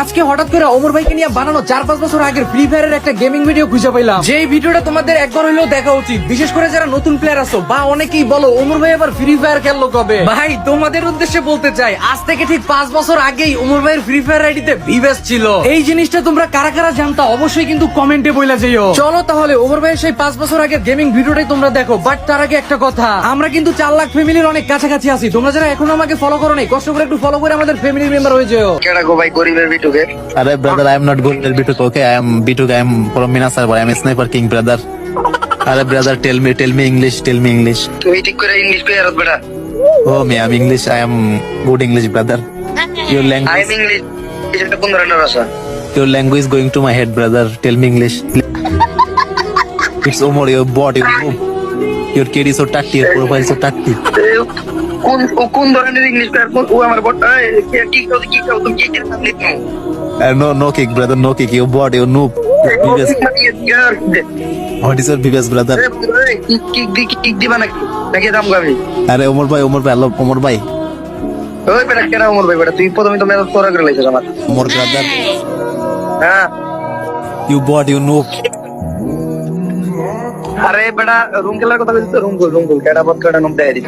আজকে হঠাৎ করে ওমর ভাইকে নিয়ে বানানো 4-5 বছর আগের ফ্রি ফায়ারের একটা গেমিং ভিডিও খুঁজে পেলাম। যে ভিডিওটা তোমাদের একবার হইলেও দেখা উচিত, বিশেষ করে যারা নতুন প্লেয়ার আছো বা অনেকেই বলো ওমর ভাই আবার ফ্রি ফায়ার খেললো কবে। ভাই তোমাদের উদ্দেশ্যে বলতে চাই, আজ থেকে ঠিক 5 বছর আগেই ওমর ভাইয়ের ফ্রি ফায়ার আইডিতে ভিভেস ছিল। এই জিনিসটা তোমরা কারা কারা জানতা অবশ্যই কিন্তু কমেন্টে বইলা যাইও। চলো তাহলে ওমর ভাইয়ের সেই 5 বছর আগের গেমিং ভিডিওটাই তোমরা দেখো। বাট তার আগে একটা কথা, আমরা কিন্তু 4 লাখ ফ্যামিলির অনেক কাছাকাছি আছি। তোমরা যারা এখনো আমাকে ফলো করো নাই, কষ্ট করে একটু ফলো করে আমাদের ফ্যামিলির মেম্বার হয়ে যাও। কেডা গো ভাই গরিবের বিটুকে? Arey brother, I am not good at Bituk. Okay, I am Bituk. I am from Minas Harbour. I am a sniper king, brother. Arey brother, tell me English. Tell me English. তুই ঠিক করে English কই আর বেটা? Oh me, I am English. I am good English, brother. Your I language, am English. এটা কোন ধরনের ভাষা? your language going to my head, brother. Tell me English. It's Omar, your bot, your move. Your kid is so tacty. Your profile is so tacty. কোন ধরনের English কই আর ও আমার বড়টা কি কাউ তুমি কি নাম লিখো? No kick, brother. No kick. Your bot, your noob. Your biggest. What is your biggest, brother? Kick দিবা নাকি দাম গাবি? Arey Omar bhai, I love Omar bhai. ওই বেটা কেডা ওমর ভাই বেটা? তুই প্রথমে তো মেসেজ করা করে লাইছিস আমার। Omar brother. হ্যাঁ You bot, you noob. আরে বেটা রুম খেলার কথা বলছিস? রুম কেডা বট কেডা নাম দেয় দিস।